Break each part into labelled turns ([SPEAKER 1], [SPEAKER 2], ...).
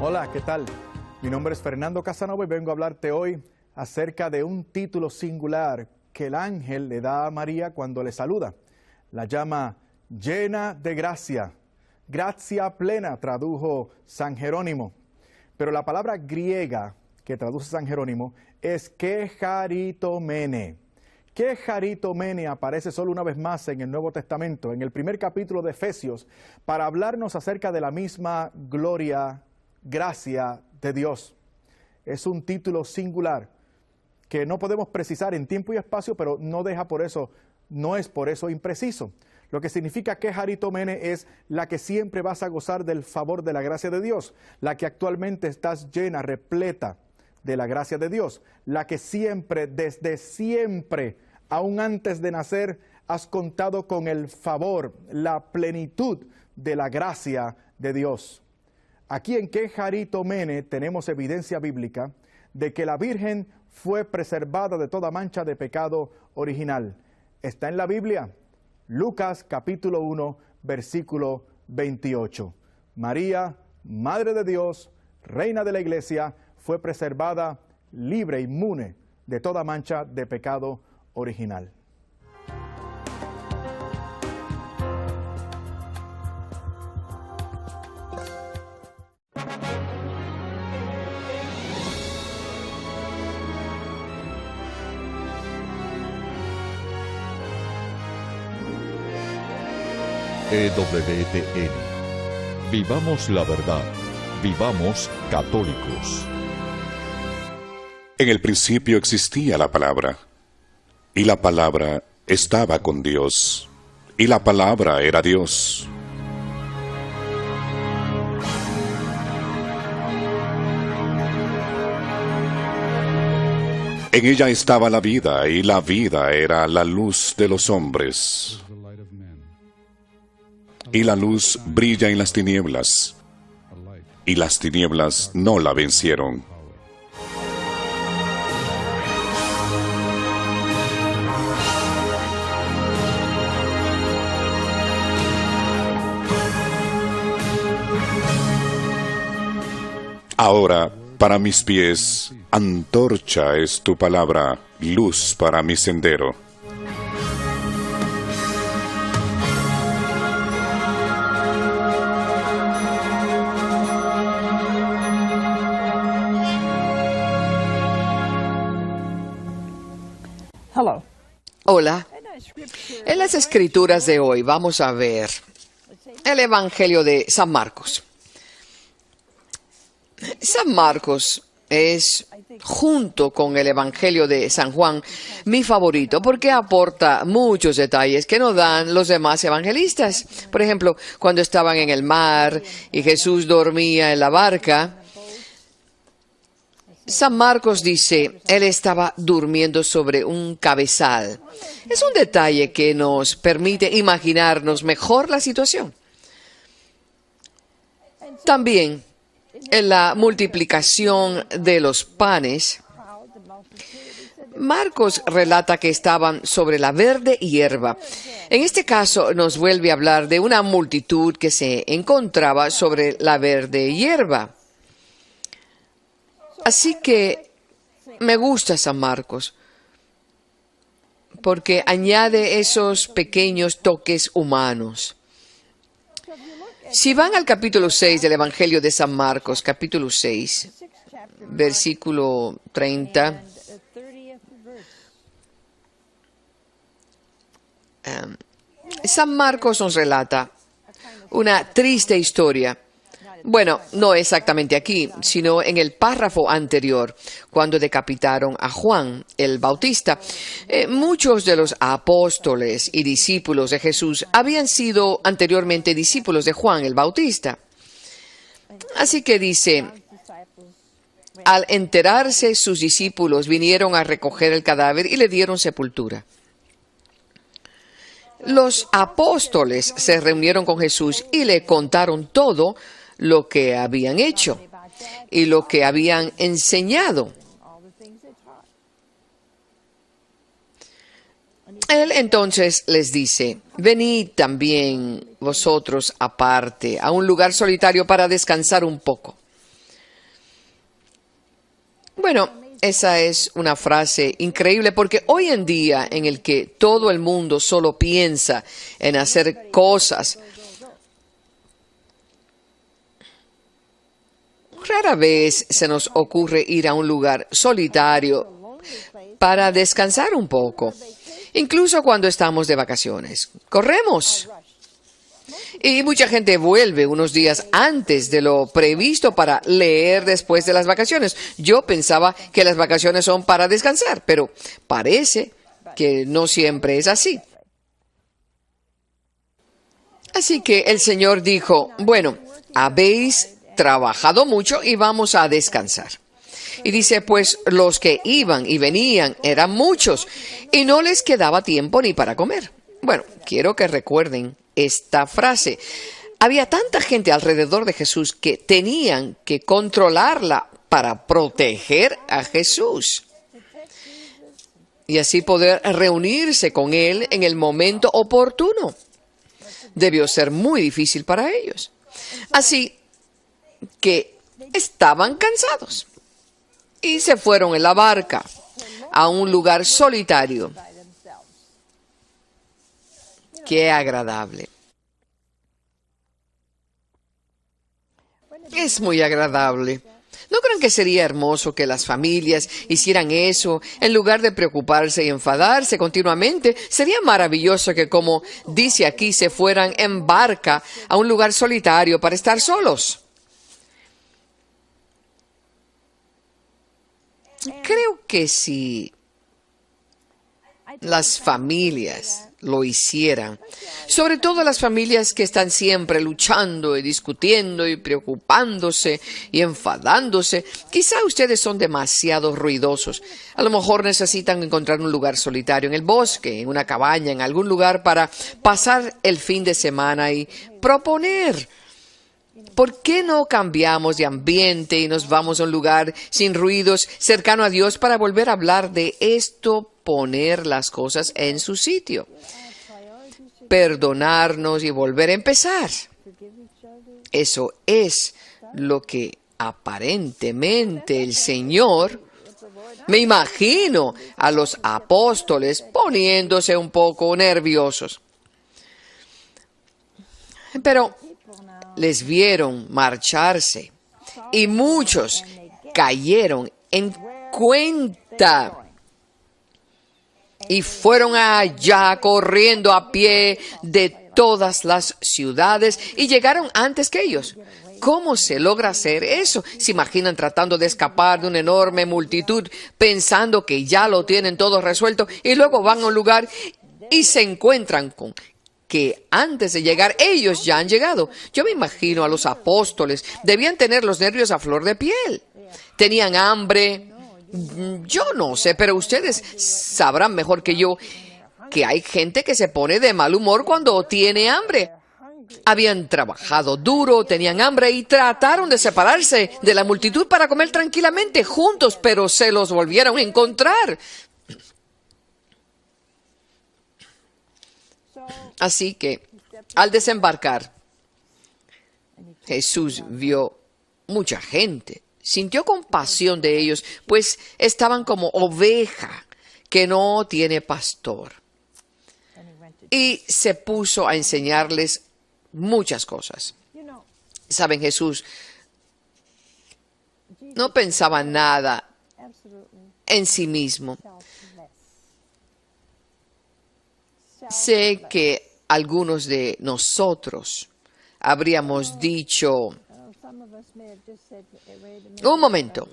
[SPEAKER 1] Hola, ¿qué tal? Mi nombre es Fernando Casanova y vengo a hablarte hoy acerca de un título singular que el ángel le da a María cuando le saluda. La llama llena de gracia. Gracia plena, tradujo San Jerónimo. Pero la palabra griega que traduce San Jerónimo es kecharitomene. Kecharitomene aparece solo una vez más en el Nuevo Testamento, en el primer capítulo de Efesios, para hablarnos acerca de la misma gloria, gracia de Dios. Es un título singular que no podemos precisar en tiempo y espacio, pero no es por eso impreciso. Lo que significa kecharitomene es la que siempre vas a gozar del favor de la gracia de Dios, la que actualmente estás llena, repleta de la gracia de Dios, la que siempre, desde siempre, aún antes de nacer, has contado con el favor, la plenitud de la gracia de Dios. Aquí en kecharitomene tenemos evidencia bíblica de que la Virgen fue preservada de toda mancha de pecado original. Está en la Biblia, Lucas capítulo 1, versículo 28. María, Madre de Dios, Reina de la Iglesia, fue preservada libre, inmune de toda mancha de pecado original.
[SPEAKER 2] EWTN. Vivamos la verdad. Vivamos católicos.
[SPEAKER 3] En el principio existía la palabra, y la palabra estaba con Dios, y la palabra era Dios. En ella estaba la vida, y la vida era la luz de los hombres. Y la luz brilla en las tinieblas, y las tinieblas no la vencieron. Ahora, para mis pies, antorcha es tu palabra, luz para mi sendero.
[SPEAKER 4] Hola. En las escrituras de hoy vamos a ver el Evangelio de San Marcos. San Marcos es, junto con el Evangelio de San Juan, mi favorito porque aporta muchos detalles que no dan los demás evangelistas. Por ejemplo, cuando estaban en el mar y Jesús dormía en la barca, San Marcos dice, él estaba durmiendo sobre un cabezal. Es un detalle que nos permite imaginarnos mejor la situación. También, en la multiplicación de los panes, Marcos relata que estaban sobre la verde hierba. En este caso nos vuelve a hablar de una multitud que se encontraba sobre la verde hierba. Así que me gusta San Marcos, porque añade esos pequeños toques humanos. Si van al capítulo 6 del Evangelio de San Marcos, capítulo 6, versículo 30, San Marcos nos relata una triste historia. Bueno, no exactamente aquí, sino en el párrafo anterior, cuando decapitaron a Juan el Bautista. Muchos de los apóstoles y discípulos de Jesús habían sido anteriormente discípulos de Juan el Bautista. Así que dice, al enterarse sus discípulos vinieron a recoger el cadáver y le dieron sepultura. Los apóstoles se reunieron con Jesús y le contaron todo lo que habían hecho y lo que habían enseñado. Él entonces les dice, venid también vosotros aparte a un lugar solitario para descansar un poco. Bueno, esa es una frase increíble porque hoy en día en el que todo el mundo solo piensa en hacer cosas, rara vez se nos ocurre ir a un lugar solitario para descansar un poco, incluso cuando estamos de vacaciones. Corremos. Y mucha gente vuelve unos días antes de lo previsto para leer después de las vacaciones. Yo pensaba que las vacaciones son para descansar, pero parece que no siempre es así. Así que el Señor dijo, bueno, habéis trabajado mucho y vamos a descansar. Y dice, pues los que iban y venían eran muchos y no les quedaba tiempo ni para comer. Bueno, quiero que recuerden esta frase. Había tanta gente alrededor de Jesús que tenían que controlarla para proteger a Jesús y así poder reunirse con Él en el momento oportuno. Debió ser muy difícil para ellos. Así que estaban cansados y se fueron en la barca a un lugar solitario. Qué agradable. Es muy agradable. ¿No creen que sería hermoso que las familias hicieran eso en lugar de preocuparse y enfadarse continuamente? Sería maravilloso que, como dice aquí, se fueran en barca a un lugar solitario para estar solos. Creo que si las familias lo hicieran, sobre todo las familias que están siempre luchando y discutiendo y preocupándose y enfadándose, quizá ustedes son demasiado ruidosos. A lo mejor necesitan encontrar un lugar solitario en el bosque, en una cabaña, en algún lugar para pasar el fin de semana y proponer. ¿Por qué no cambiamos de ambiente y nos vamos a un lugar sin ruidos, cercano a Dios, para volver a hablar de esto, poner las cosas en su sitio, perdonarnos y volver a empezar? Eso es lo que aparentemente el Señor, me imagino a los apóstoles poniéndose un poco nerviosos. Pero les vieron marcharse y muchos cayeron en cuenta y fueron allá corriendo a pie de todas las ciudades y llegaron antes que ellos. ¿Cómo se logra hacer eso? ¿Se imaginan tratando de escapar de una enorme multitud pensando que ya lo tienen todo resuelto y luego van a un lugar y se encuentran con que antes de llegar ellos ya han llegado? Yo me imagino a los apóstoles, debían tener los nervios a flor de piel. Tenían hambre. Yo no sé, pero ustedes sabrán mejor que yo que hay gente que se pone de mal humor cuando tiene hambre. Habían trabajado duro, tenían hambre y trataron de separarse de la multitud para comer tranquilamente juntos, pero se los volvieron a encontrar. Así que, al desembarcar, Jesús vio mucha gente, sintió compasión de ellos, pues estaban como oveja que no tiene pastor. Y se puso a enseñarles muchas cosas. Saben, Jesús no pensaba nada en sí mismo. Sé que algunos de nosotros habríamos dicho, un momento,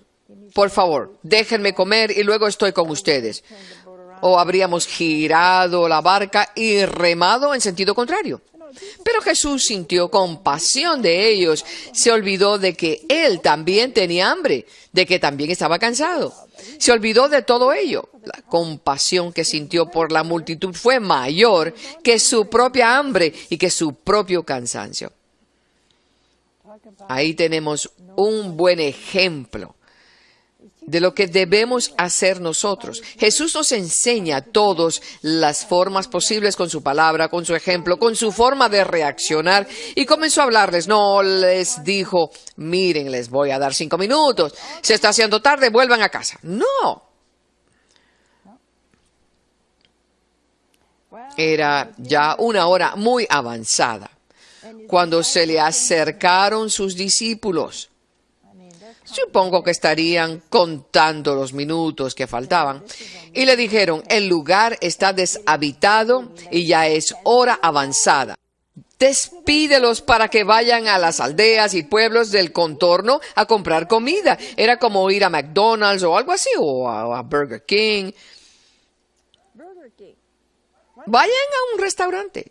[SPEAKER 4] por favor, déjenme comer y luego estoy con ustedes. O habríamos girado la barca y remado en sentido contrario. Pero Jesús sintió compasión de ellos, se olvidó de que Él también tenía hambre, de que también estaba cansado. Se olvidó de todo ello. La compasión que sintió por la multitud fue mayor que su propia hambre y que su propio cansancio. Ahí tenemos un buen ejemplo de lo que debemos hacer nosotros. Jesús nos enseña todas las formas posibles con su palabra, con su ejemplo, con su forma de reaccionar, y comenzó a hablarles. No les dijo, miren, les voy a dar 5 minutos, se está haciendo tarde, vuelvan a casa. No. Era ya una hora muy avanzada cuando se le acercaron sus discípulos. Supongo que estarían contando los minutos que faltaban. Y le dijeron, el lugar está deshabitado y ya es hora avanzada. Despídelos para que vayan a las aldeas y pueblos del contorno a comprar comida. Era como ir a McDonald's o algo así, o a Burger King. Vayan a un restaurante.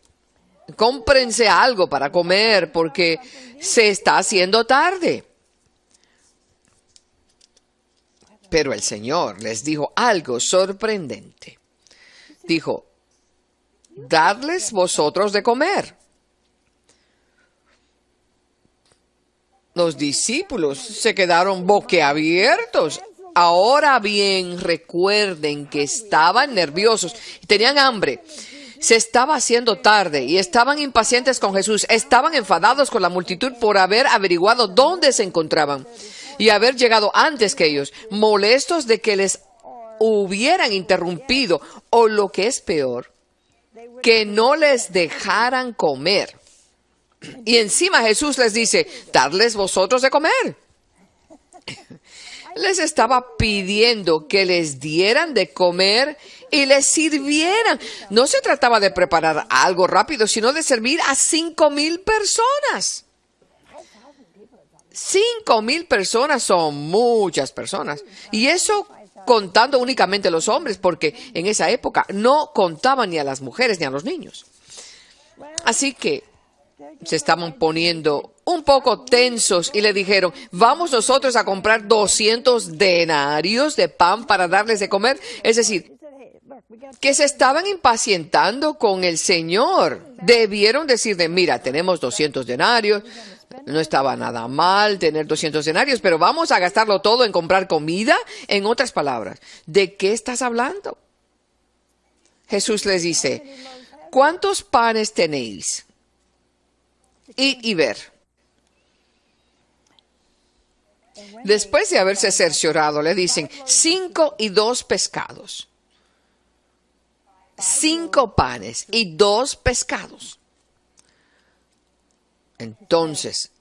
[SPEAKER 4] Cómprense algo para comer porque se está haciendo tarde. Pero el Señor les dijo algo sorprendente. Dijo, dadles vosotros de comer. Los discípulos se quedaron boquiabiertos. Ahora bien, recuerden que estaban nerviosos y tenían hambre. Se estaba haciendo tarde y estaban impacientes con Jesús. Estaban enfadados con la multitud por haber averiguado dónde se encontraban y haber llegado antes que ellos, molestos de que les hubieran interrumpido, o lo que es peor, que no les dejaran comer. Y encima Jesús les dice, dadles vosotros de comer. Les estaba pidiendo que les dieran de comer y les sirvieran. No se trataba de preparar algo rápido, sino de servir a 5,000 personas. 5,000 personas son muchas personas. Y eso contando únicamente los hombres, porque en esa época no contaban ni a las mujeres ni a los niños. Así que se estaban poniendo un poco tensos y le dijeron, vamos nosotros a comprar 200 denarios de pan para darles de comer. Es decir, que se estaban impacientando con el Señor. Debieron decirle, mira, tenemos 200 denarios. No estaba nada mal tener 200 denarios, pero vamos a gastarlo todo en comprar comida. En otras palabras, ¿de qué estás hablando? Jesús les dice, ¿cuántos panes tenéis? Id y ver. Después de haberse cerciorado, le dicen, 5 y 2 pescados. 5 panes y 2 pescados. Entonces,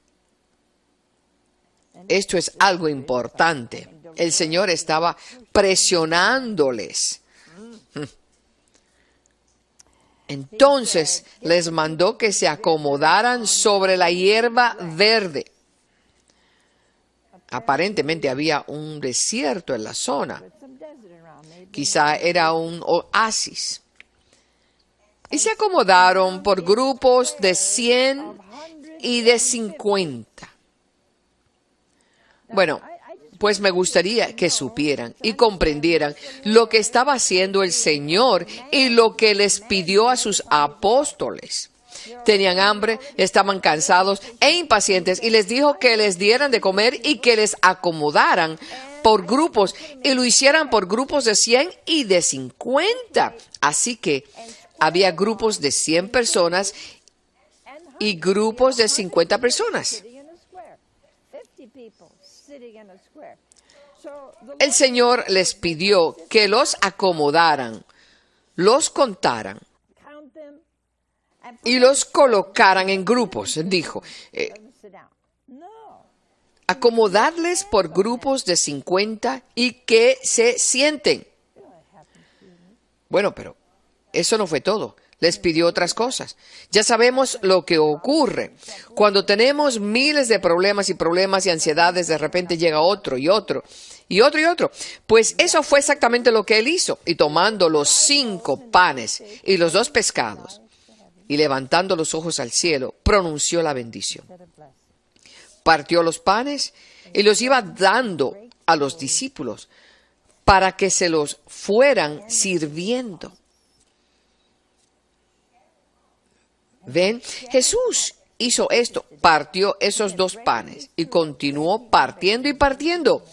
[SPEAKER 4] esto es algo importante. El Señor estaba presionándoles. Entonces les mandó que se acomodaran sobre la hierba verde. Aparentemente había un desierto en la zona. Quizá era un oasis. Y se acomodaron por grupos de 100 y de 50. Bueno, pues me gustaría que supieran y comprendieran lo que estaba haciendo el Señor y lo que les pidió a sus apóstoles. Tenían hambre, estaban cansados e impacientes y les dijo que les dieran de comer y que les acomodaran por grupos y lo hicieran por grupos de 100 y de 50. Así que había grupos de 100 personas y grupos de 50 personas. El Señor les pidió que los acomodaran, los contaran y los colocaran en grupos. Dijo, acomodarles por grupos de 50 y que se sienten. Bueno, pero eso no fue todo. Les pidió otras cosas. Ya sabemos lo que ocurre. Cuando tenemos miles de problemas y ansiedades, de repente llega otro y otro y otro y otro. Pues eso fue exactamente lo que él hizo. Y tomando los 5 panes y los 2 pescados y levantando los ojos al cielo, pronunció la bendición. Partió los panes y los iba dando a los discípulos para que se los fueran sirviendo. ¿Ven? Jesús hizo esto, partió esos 2 panes y continuó partiendo y partiendo.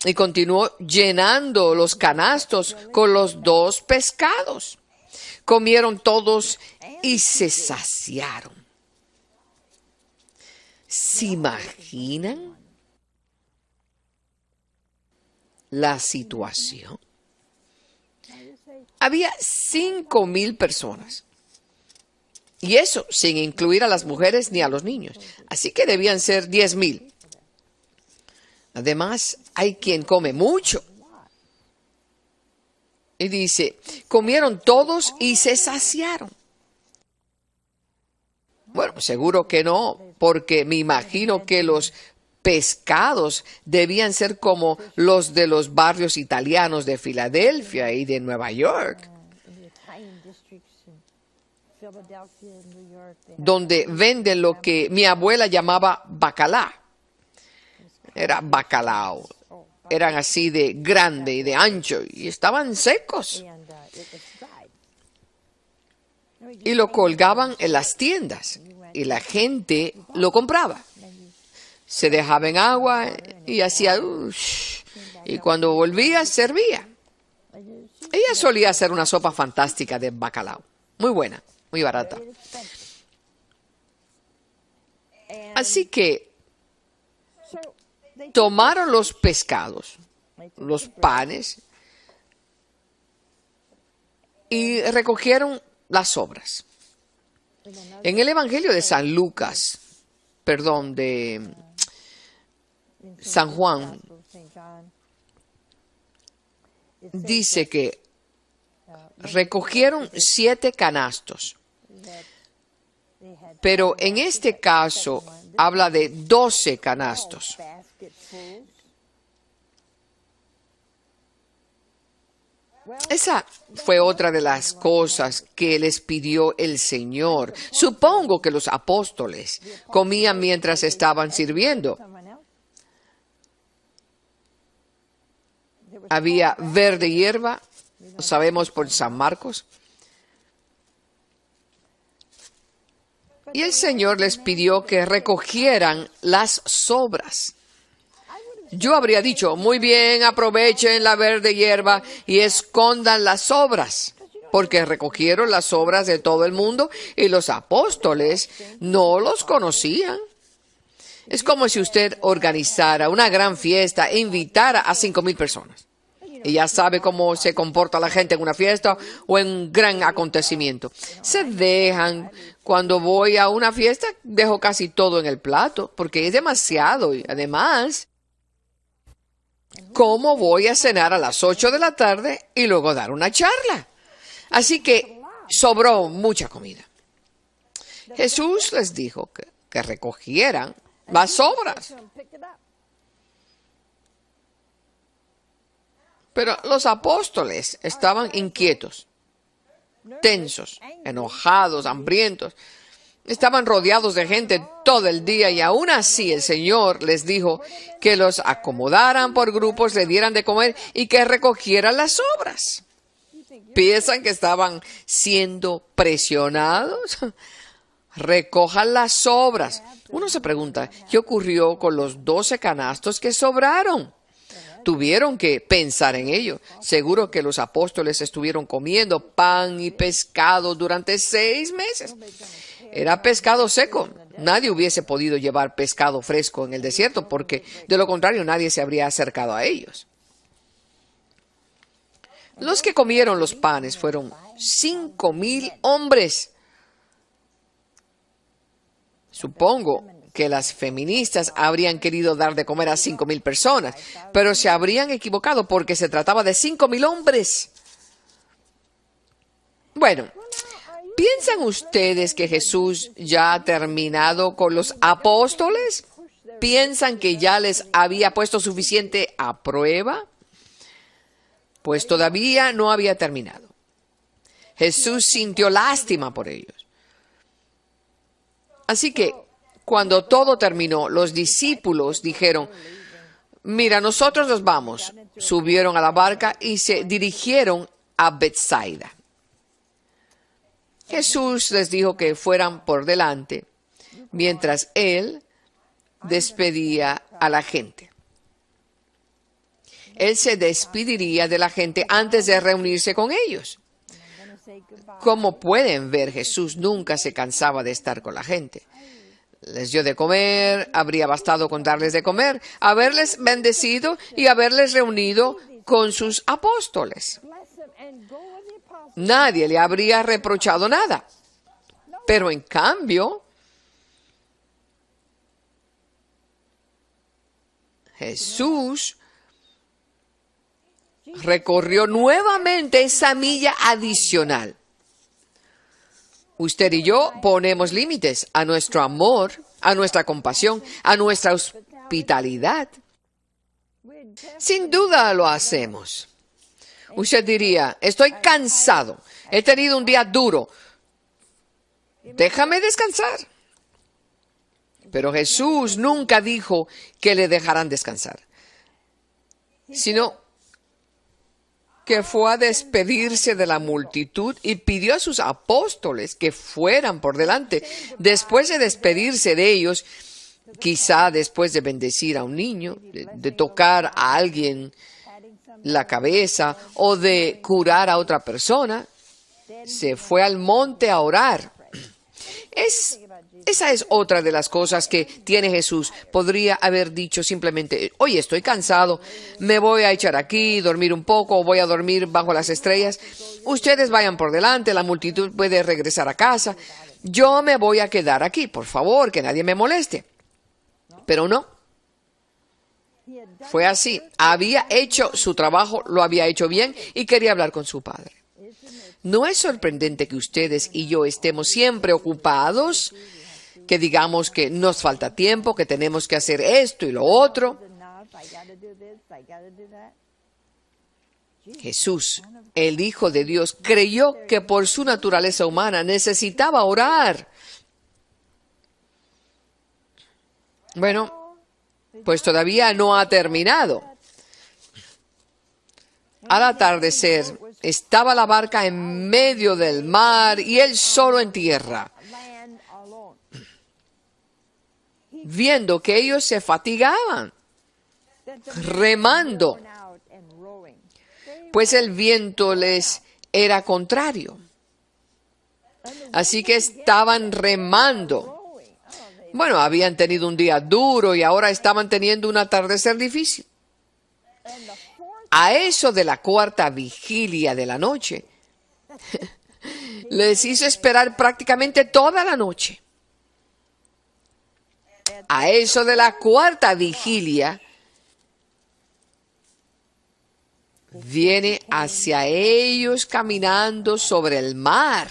[SPEAKER 4] y continuó llenando los canastos con los 2 pescados. Comieron todos y se saciaron. ¿Se imaginan la situación? Había 5,000 personas. Y eso sin incluir a las mujeres ni a los niños. Así que debían ser 10,000. Además, hay quien come mucho. Y dice, comieron todos y se saciaron. Bueno, seguro que no, porque me imagino que los pescados debían ser como los de los barrios italianos de Filadelfia y de Nueva York, donde venden lo que mi abuela llamaba bacalá. Era bacalao. Eran así de grande y de ancho y estaban secos. Y lo colgaban en las tiendas y la gente lo compraba. Se dejaba en agua y hacía y cuando volvía servía. Ella solía hacer una sopa fantástica de bacalao, muy buena, muy barata. Así que tomaron los pescados, los panes y recogieron las sobras. En el Evangelio de San Lucas, de San Juan, dice que recogieron 7 canastos, pero en este caso habla de 12 canastos. Esa fue otra de las cosas que les pidió el Señor. Supongo que los apóstoles comían mientras estaban sirviendo. Había verde hierba, lo sabemos por San Marcos. Y el Señor les pidió que recogieran las sobras. Yo habría dicho, muy bien, aprovechen la verde hierba y escondan las sobras, porque recogieron las sobras de todo el mundo y los apóstoles no los conocían. Es como si usted organizara una gran fiesta e invitara a 5,000 personas. Y ya sabe cómo se comporta la gente en una fiesta o en un gran acontecimiento. Se dejan. Cuando voy a una fiesta, dejo casi todo en el plato, porque es demasiado. Y además, ¿cómo voy a cenar a las 8 de la tarde y luego dar una charla? Así que sobró mucha comida. Jesús les dijo que recogieran las sobras. Pero los apóstoles estaban inquietos, tensos, enojados, hambrientos. Estaban rodeados de gente todo el día y aún así el Señor les dijo que los acomodaran por grupos, le dieran de comer y que recogieran las sobras. ¿Piensan que estaban siendo presionados? Recojan las sobras. Uno se pregunta, ¿qué ocurrió con los 12 canastos que sobraron? Tuvieron que pensar en ello. Seguro que los apóstoles estuvieron comiendo pan y pescado durante 6 meses. Era pescado seco. Nadie hubiese podido llevar pescado fresco en el desierto porque, de lo contrario, nadie se habría acercado a ellos. Los que comieron los panes fueron 5,000 hombres. Supongo que las feministas habrían querido dar de comer a 5,000 personas, pero se habrían equivocado porque se trataba de 5,000 hombres. Bueno, ¿piensan ustedes que Jesús ya ha terminado con los apóstoles? ¿Piensan que ya les había puesto suficiente a prueba? Pues todavía no había terminado. Jesús sintió lástima por ellos. Así que, cuando todo terminó, los discípulos dijeron, mira, nosotros nos vamos. Subieron a la barca y se dirigieron a Betsaida. Jesús les dijo que fueran por delante, mientras Él despedía a la gente. Él se despediría de la gente antes de reunirse con ellos. Como pueden ver, Jesús nunca se cansaba de estar con la gente. Les dio de comer, habría bastado con darles de comer, haberles bendecido y haberles reunido con sus apóstoles. Nadie le habría reprochado nada. Pero en cambio, Jesús recorrió nuevamente esa milla adicional. Usted y yo ponemos límites a nuestro amor, a nuestra compasión, a nuestra hospitalidad. Sin duda lo hacemos. Usted diría, estoy cansado, he tenido un día duro, déjame descansar. Pero Jesús nunca dijo que le dejaran descansar, sino que fue a despedirse de la multitud y pidió a sus apóstoles que fueran por delante. Después de despedirse de ellos, quizá después de bendecir a un niño, de tocar a alguien la cabeza o de curar a otra persona, se fue al monte a orar. Esa es otra de las cosas que tiene Jesús. Podría haber dicho simplemente, oye, estoy cansado, me voy a echar aquí, dormir un poco, o voy a dormir bajo las estrellas. Ustedes vayan por delante, la multitud puede regresar a casa. Yo me voy a quedar aquí, por favor, que nadie me moleste. Pero no. Fue así. Había hecho su trabajo, lo había hecho bien y quería hablar con su padre. ¿No es sorprendente que ustedes y yo estemos siempre ocupados? Que digamos que nos falta tiempo, que tenemos que hacer esto y lo otro. Jesús, el Hijo de Dios, creyó que por su naturaleza humana necesitaba orar. Bueno, pues todavía no ha terminado. Al atardecer, estaba la barca en medio del mar y él solo en tierra. Viendo que ellos se fatigaban, remando, pues el viento les era contrario. Así que estaban remando. Bueno, habían tenido un día duro y ahora estaban teniendo un atardecer difícil. A eso de la cuarta vigilia de la noche, les hizo esperar prácticamente toda la noche. A eso de la cuarta vigilia, viene hacia ellos caminando sobre el mar.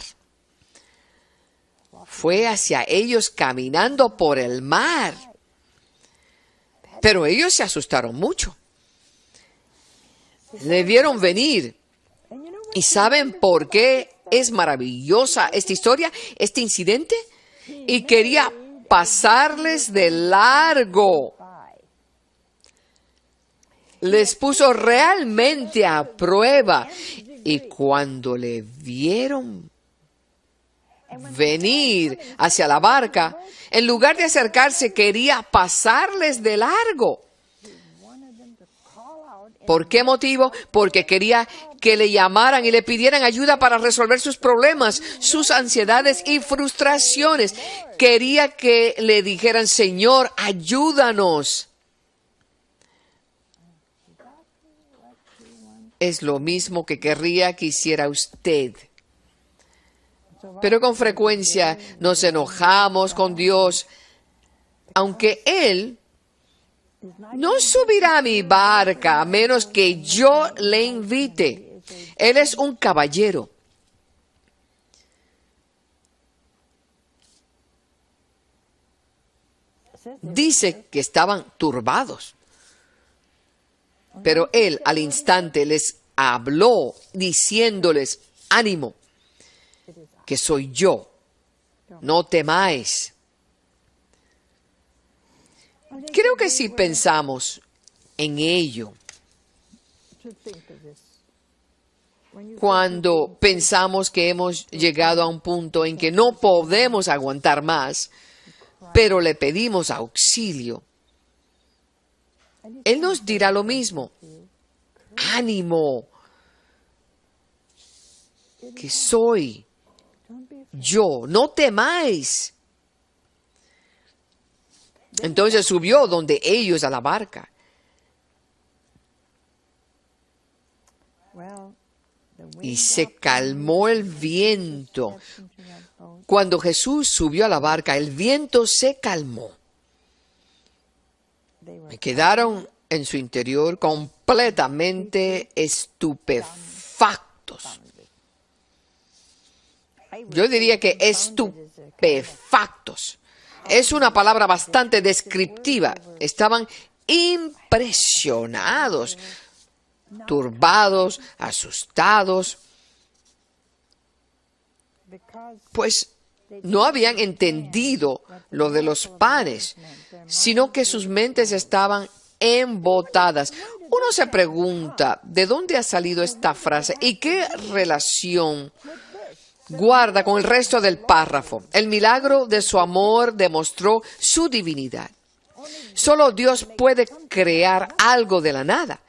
[SPEAKER 4] Fue hacia ellos caminando por el mar. Pero ellos se asustaron mucho. Le vieron venir. ¿Y saben por qué es maravillosa esta historia, este incidente? Y quería pasarles de largo. Les puso realmente a prueba. Y cuando le vieron venir hacia la barca, en lugar de acercarse, quería pasarles de largo. ¿Por qué motivo? Porque quería que le llamaran y le pidieran ayuda para resolver sus problemas, sus ansiedades y frustraciones. Quería que le dijeran, Señor, ayúdanos. Es lo mismo que querría que hiciera usted. Pero con frecuencia nos enojamos con Dios, aunque Él no subirá a mi barca a menos que yo le invite. Él es un caballero. Dice que estaban turbados. Pero él al instante les habló diciéndoles, ánimo, que soy yo, no temáis. Creo que si pensamos en ello, cuando pensamos que hemos llegado a un punto en que no podemos aguantar más, pero le pedimos auxilio, Él nos dirá lo mismo. ánimo, que soy yo, no temáis. Entonces subió donde ellos a la barca. Y se calmó el viento. Cuando Jesús subió a la barca, el viento se calmó. Me quedaron en su interior completamente estupefactos. Yo diría que estupefactos. Es una palabra bastante descriptiva. Estaban impresionados, turbados, asustados, pues no habían entendido lo de los panes, sino que sus mentes estaban embotadas. Uno se pregunta, ¿de dónde ha salido esta frase y qué relación guarda con el resto del párrafo? El milagro de su amor demostró su divinidad. Solo Dios puede crear algo de la nada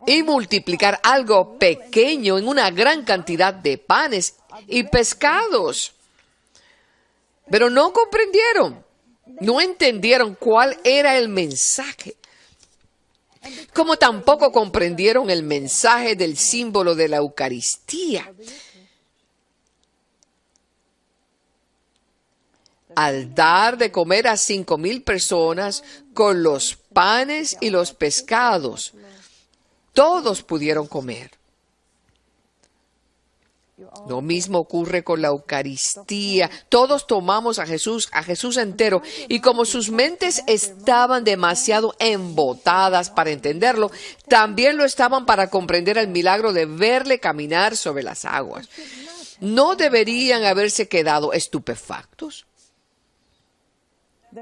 [SPEAKER 4] y multiplicar algo pequeño en una gran cantidad de panes y pescados. Pero no comprendieron, no entendieron cuál era el mensaje. Como tampoco comprendieron el mensaje del símbolo de la Eucaristía. Al dar de comer a 5,000 personas con los panes y los pescados, todos pudieron comer. Lo mismo ocurre con la Eucaristía. Todos tomamos a Jesús entero, y como sus mentes estaban demasiado embotadas para entenderlo, también lo estaban para comprender el milagro de verle caminar sobre las aguas. ¿No deberían haberse quedado estupefactos?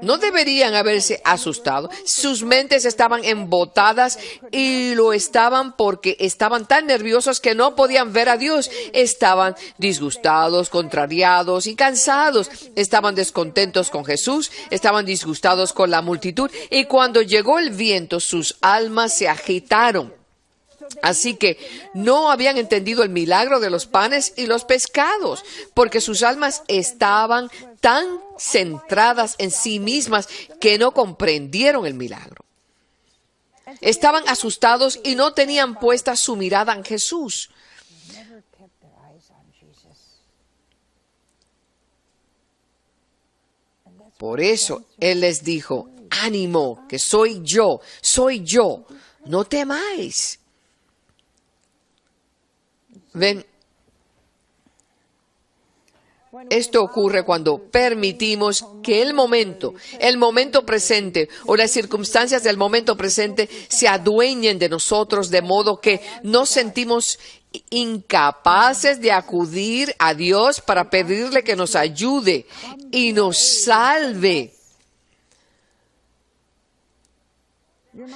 [SPEAKER 4] No deberían haberse asustado. Sus mentes estaban embotadas y lo estaban porque estaban tan nerviosos que no podían ver a Dios. Estaban disgustados, contrariados y cansados. Estaban descontentos con Jesús, estaban disgustados con la multitud, y cuando llegó el viento, sus almas se agitaron. Así que no habían entendido el milagro de los panes y los pescados, porque sus almas estaban tan centradas en sí mismas que no comprendieron el milagro. Estaban asustados y no tenían puesta su mirada en Jesús. Por eso Él les dijo: ánimo, que soy yo, no temáis. Ven, esto ocurre cuando permitimos que el momento presente o las circunstancias del momento presente se adueñen de nosotros, de modo que nos sentimos incapaces de acudir a Dios para pedirle que nos ayude y nos salve.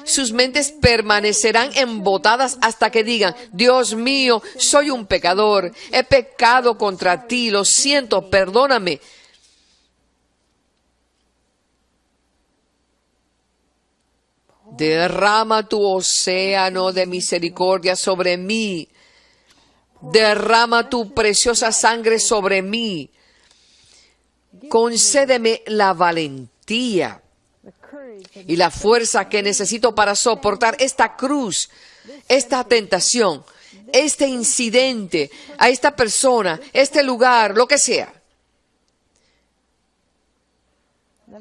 [SPEAKER 4] Sus mentes permanecerán embotadas hasta que digan: Dios mío, soy un pecador, he pecado contra ti, lo siento, perdóname. Derrama tu océano de misericordia sobre mí. Derrama tu preciosa sangre sobre mí. Concédeme la valentía y la fuerza que necesito para soportar esta cruz, esta tentación, este incidente, a esta persona, este lugar, lo que sea.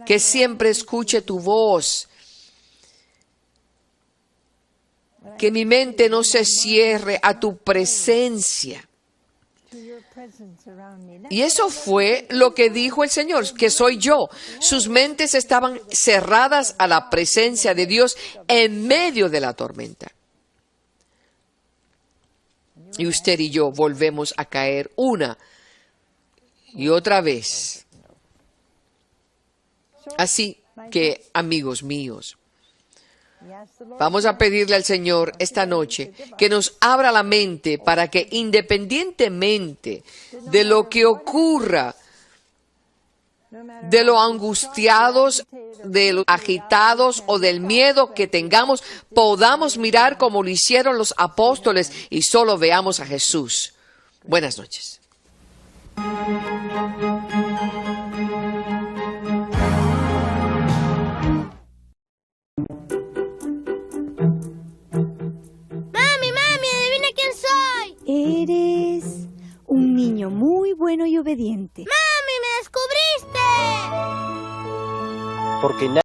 [SPEAKER 4] Que siempre escuche tu voz. Que mi mente no se cierre a tu presencia. Y eso fue lo que dijo el Señor, que soy yo. Sus mentes estaban cerradas a la presencia de Dios en medio de la tormenta. Y usted y yo volvemos a caer una y otra vez. Así que, amigos míos, vamos a pedirle al Señor esta noche que nos abra la mente para que, independientemente de lo que ocurra, de lo angustiados, de lo agitados o del miedo que tengamos, podamos mirar como lo hicieron los apóstoles y solo veamos a Jesús. Buenas noches.
[SPEAKER 5] Mami, adivina quién soy.
[SPEAKER 6] Eres un niño muy bueno y obediente.
[SPEAKER 5] ¡Mami, me descubriste!
[SPEAKER 7] Porque